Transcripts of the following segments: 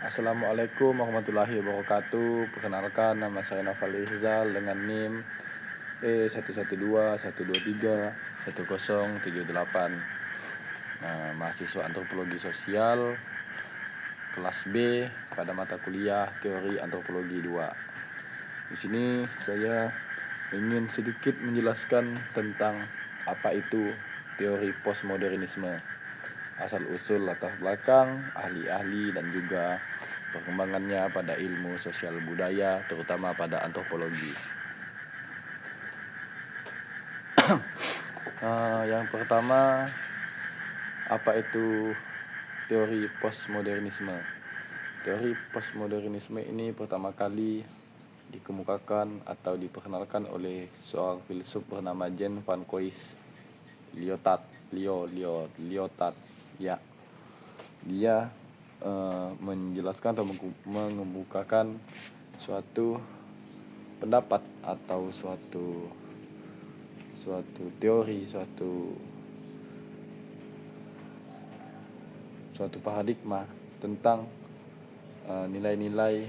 Assalamualaikum warahmatullahi wabarakatuh. Perkenalkan, nama saya Noval Irzal dengan NIM E11212311078. Mahasiswa antropologi sosial kelas B pada mata kuliah teori antropologi 2. Di sini saya ingin sedikit menjelaskan tentang apa itu teori postmodernisme, asal-usul, latar belakang, ahli-ahli, dan juga perkembangannya pada ilmu sosial budaya, terutama pada antropologi. Yang pertama, apa itu teori postmodernisme? Teori postmodernisme ini pertama kali dikemukakan atau diperkenalkan oleh seorang filsuf bernama Jean van Coys Lyotard. Ya, dia menjelaskan atau mengemukakan suatu pendapat atau suatu teori, suatu paradigma tentang nilai-nilai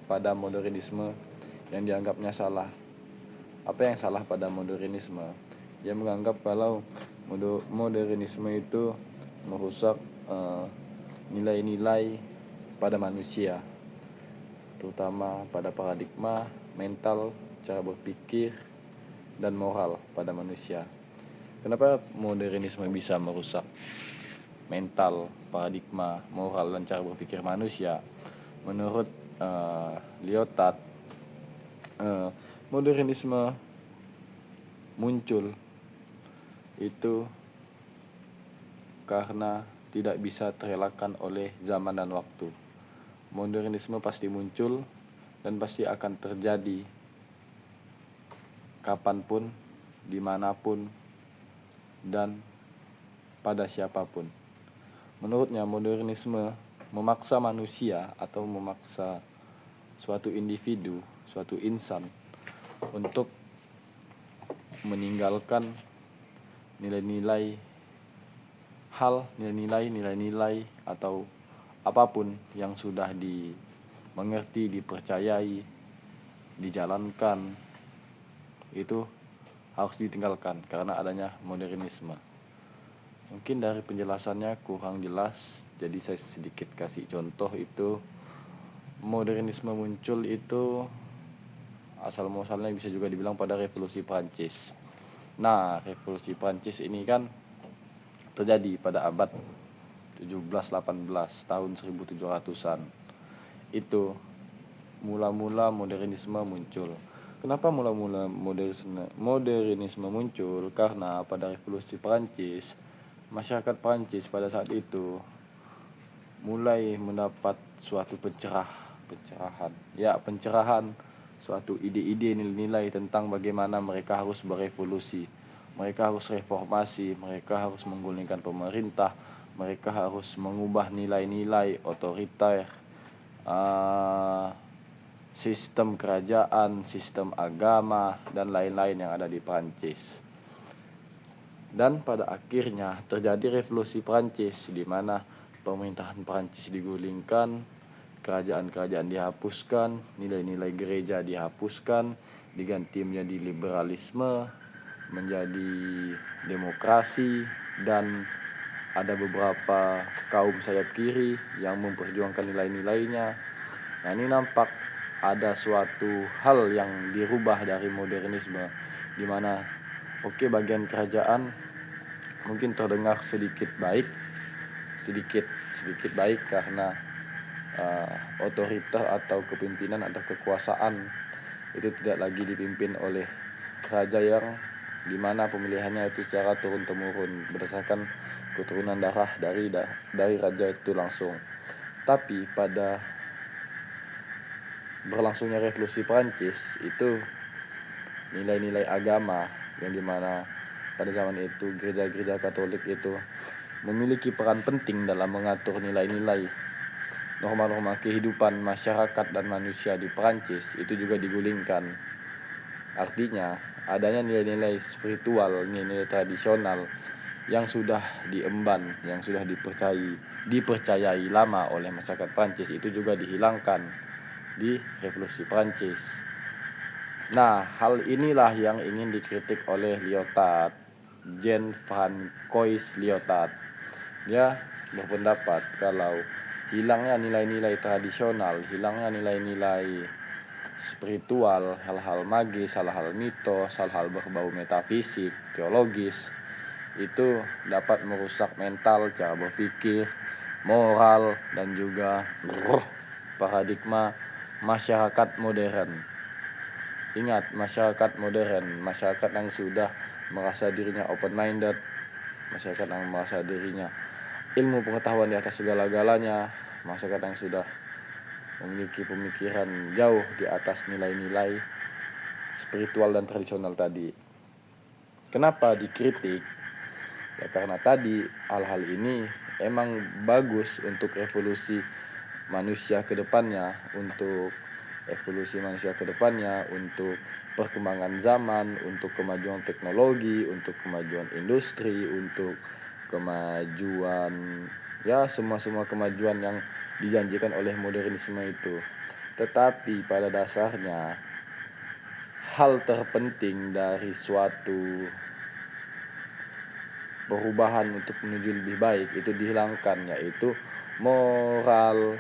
pada modernisme yang dianggapnya salah. Apa yang salah pada modernisme? Dia menganggap kalau modernisme itu merusak nilai-nilai pada manusia, terutama pada paradigma, mental, cara berpikir, dan moral pada manusia. Kenapa modernisme bisa merusak mental, paradigma, moral, dan cara berpikir manusia? Menurut Lyotard, modernisme muncul itu karena tidak bisa terelakkan oleh zaman dan waktu. Modernisme pasti muncul dan pasti akan terjadi kapanpun, dimanapun, dan pada siapapun. Menurutnya, modernisme memaksa manusia atau memaksa suatu individu, suatu insan untuk meninggalkan nilai-nilai atau apapun yang sudah dimengerti, dipercayai, dijalankan, itu harus ditinggalkan karena adanya modernisme. Mungkin dari penjelasannya kurang jelas, jadi saya sedikit kasih contoh. Itu modernisme muncul itu asal muasalnya bisa juga dibilang pada revolusi Prancis. Nah, revolusi Prancis ini kan terjadi pada abad 17-18, tahun 1700-an. Itu mula-mula modernisme muncul. Kenapa mula-mula modernisme muncul? Karena pada revolusi Prancis, masyarakat Prancis pada saat itu mulai mendapat suatu pencerahan, suatu ide-ide, nilai-nilai tentang bagaimana mereka harus berevolusi, mereka harus reformasi, mereka harus menggulingkan pemerintah, mereka harus mengubah nilai-nilai otoriter, sistem kerajaan, sistem agama, dan lain-lain yang ada di Prancis. Dan pada akhirnya terjadi revolusi Prancis, di mana pemerintahan Prancis digulingkan, kerajaan-kerajaan dihapuskan, nilai-nilai gereja dihapuskan, diganti menjadi liberalisme, menjadi demokrasi, dan ada beberapa kaum sayap kiri yang memperjuangkan nilai-nilainya. Nah, ini nampak ada suatu hal yang dirubah dari modernisme, di mana bagian kerajaan mungkin terdengar sedikit baik karena otoriter atau kepimpinan atau kekuasaan itu tidak lagi dipimpin oleh raja yang dimana pemilihannya itu secara turun-temurun berdasarkan keturunan darah dari raja itu langsung. Tapi pada berlangsungnya revolusi Prancis itu nilai-nilai agama yang dimana pada zaman itu gereja-gereja Katolik itu memiliki peran penting dalam mengatur nilai-nilai, norma-norma kehidupan masyarakat dan manusia di Prancis itu juga digulingkan. Artinya adanya nilai-nilai spiritual, nilai-nilai tradisional yang sudah diemban, yang sudah dipercayai lama oleh masyarakat Prancis itu juga dihilangkan di Revolusi Prancis. Nah, hal inilah yang ingin dikritik oleh Lyotard, Jean-François Lyotard. Dia berpendapat kalau hilangnya nilai-nilai tradisional, hilangnya nilai-nilai spiritual, hal-hal magis, hal-hal mitos, hal-hal berbau metafisik, teologis, itu dapat merusak mental, cara berpikir, moral, dan juga paradigma masyarakat modern. Ingat, masyarakat modern, masyarakat yang sudah merasa dirinya open-minded, masyarakat yang merasa dirinya ilmu pengetahuan di atas segala-galanya, masyarakat yang sudah memiliki pemikiran jauh di atas nilai-nilai spiritual dan tradisional tadi. Kenapa dikritik? Ya karena tadi hal-hal ini emang bagus untuk evolusi manusia ke depannya, untuk perkembangan zaman, untuk kemajuan teknologi, untuk kemajuan industri, untuk kemajuan semua kemajuan yang dijanjikan oleh modernisme itu. Tetapi pada dasarnya hal terpenting dari suatu perubahan untuk menuju lebih baik itu dihilangkan, yaitu moral,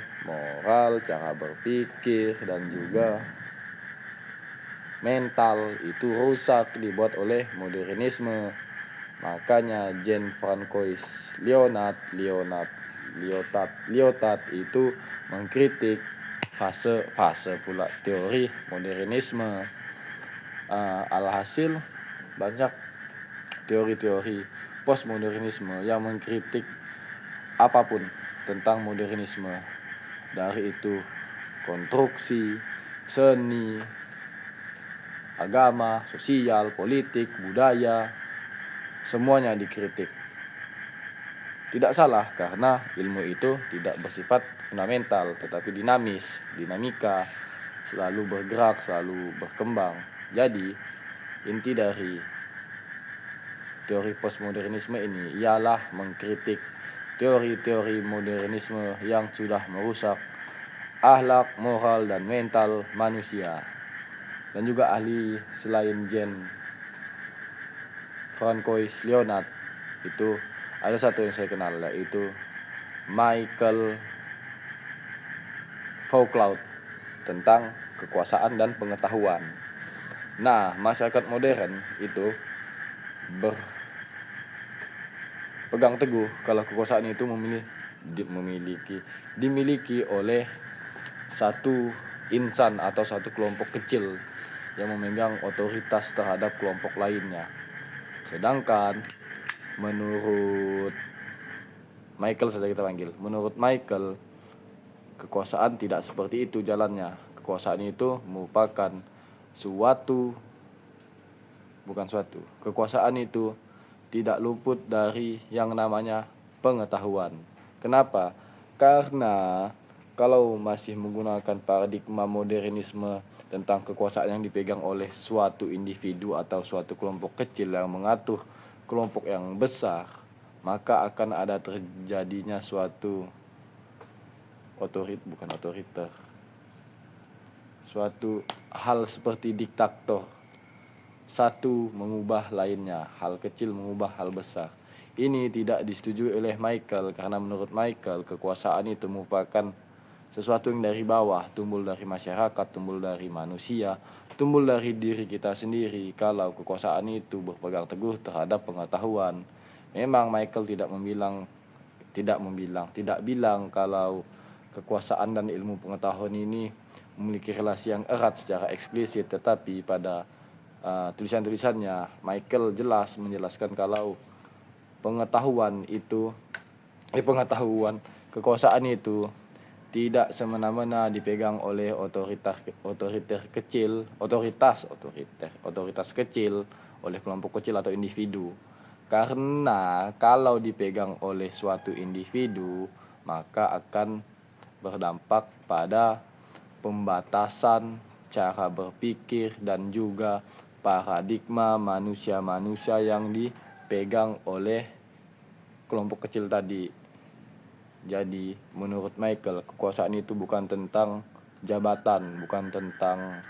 cara berpikir, dan juga mental itu rusak dibuat oleh modernisme. Makanya Jean-François Lyotard itu mengkritik fase pula teori modernisme. Alhasil banyak teori-teori postmodernisme yang mengkritik apapun tentang modernisme, dari itu konstruksi, seni, agama, sosial, politik, budaya, semuanya dikritik. Tidak salah, karena ilmu itu tidak bersifat fundamental tetapi dinamika, selalu bergerak, selalu berkembang. Jadi inti dari teori postmodernisme ini ialah mengkritik teori-teori modernisme yang sudah merusak akhlak, moral, dan mental manusia. Dan juga ahli selain Jean-François Lyotard itu ada satu yang saya kenal, yaitu Michael Foucault, tentang kekuasaan dan pengetahuan. Nah, masyarakat modern itu berpegang teguh kalau kekuasaan itu dimiliki oleh satu insan atau satu kelompok kecil yang memegang otoritas terhadap kelompok lainnya. Sedangkan menurut Michael, kekuasaan tidak seperti itu jalannya. Kekuasaan itu merupakan kekuasaan itu tidak luput dari yang namanya pengetahuan. Kenapa? Karena kalau masih menggunakan paradigma modernisme tentang kekuasaan yang dipegang oleh suatu individu atau suatu kelompok kecil yang mengatur kelompok yang besar, maka akan ada terjadinya suatu suatu hal seperti diktator. Satu mengubah lainnya, hal kecil mengubah hal besar. Ini tidak disetujui oleh Michael, karena menurut Michael kekuasaan itu merupakan sesuatu yang dari bawah, tumbuh dari masyarakat, tumbuh dari manusia, tumbuh dari diri kita sendiri. Kalau kekuasaan itu berpegang teguh terhadap pengetahuan, memang Michael tidak bilang kalau kekuasaan dan ilmu pengetahuan ini memiliki relasi yang erat secara eksplisit, tetapi pada tulisan-tulisannya Michael jelas menjelaskan kalau kekuasaan itu tidak semena-mena dipegang oleh otoritas kecil, oleh kelompok kecil atau individu. Karena kalau dipegang oleh suatu individu, maka akan berdampak pada pembatasan cara berpikir dan juga paradigma manusia-manusia yang dipegang oleh kelompok kecil tadi. Jadi menurut Michael, kekuasaan itu bukan tentang jabatan, bukan tentang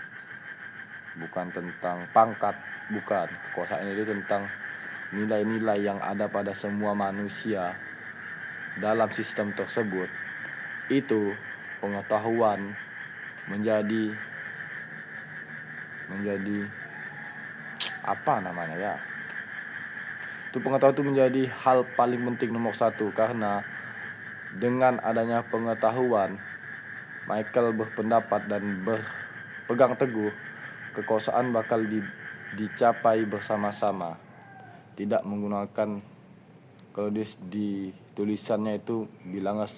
pangkat, bukan. Kekuasaan itu tentang nilai-nilai yang ada pada semua manusia. Dalam sistem tersebut, itu pengetahuan menjadi apa namanya ya? Itu pengetahuan itu menjadi hal paling penting nomor satu, karena dengan adanya pengetahuan, Michael berpendapat dan berpegang teguh kekuasaan bakal dicapai bersama-sama, tidak menggunakan, kalau di tulisannya itu bilangnya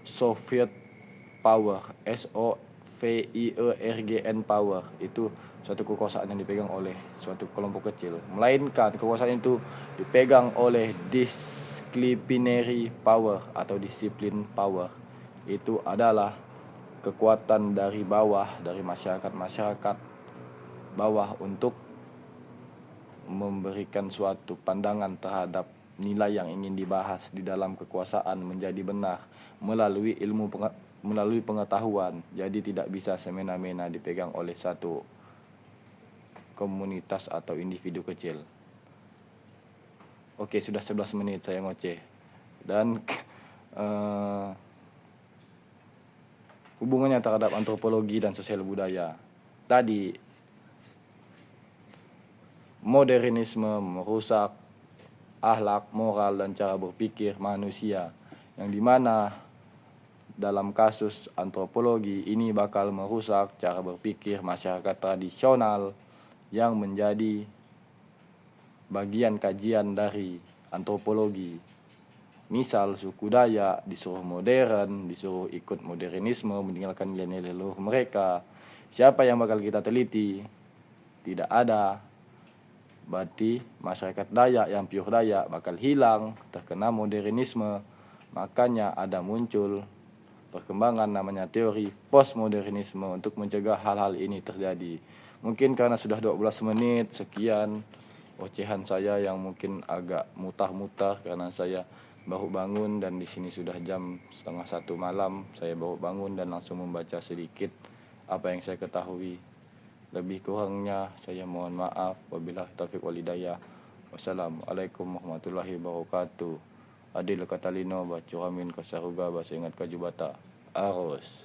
Soviet power, SOVIERGN power. Itu suatu kekuasaan yang dipegang oleh suatu kelompok kecil, melainkan kekuasaan itu dipegang oleh disciplinary power atau disiplin power. Itu adalah kekuatan dari bawah, dari masyarakat bawah untuk memberikan suatu pandangan terhadap nilai yang ingin dibahas di dalam kekuasaan menjadi benar melalui pengetahuan. Jadi tidak bisa semena-mena dipegang oleh satu komunitas atau individu kecil. Oke, sudah 11 menit saya ngoceh. Dan hubungannya terhadap antropologi dan sosial budaya. Tadi, modernisme merusak akhlak, moral, dan cara berpikir manusia, yang dimana dalam kasus antropologi ini bakal merusak cara berpikir masyarakat tradisional yang menjadi bagian kajian dari antropologi. Misal suku Dayak disuruh modern, disuruh ikut modernisme, meninggalkan nilai-nilai leluhur mereka. Siapa yang bakal kita teliti? Tidak ada. Berarti masyarakat Dayak yang pure Dayak bakal hilang, terkena modernisme. Makanya ada muncul perkembangan namanya teori postmodernisme untuk mencegah hal-hal ini terjadi. Mungkin karena sudah 12 menit, sekian ocehan saya yang mungkin agak mutar-mutar karena saya baru bangun dan di sini sudah jam 12:30 malam. Saya baru bangun dan langsung membaca sedikit apa yang saya ketahui. Lebih kurangnya saya mohon maaf. Wabillahi taufiq wal hidayah. Wassalamualaikum warahmatullahi wabarakatuh. Adil katalino bacuramin kasaruga bahasa ingat kajubata arus.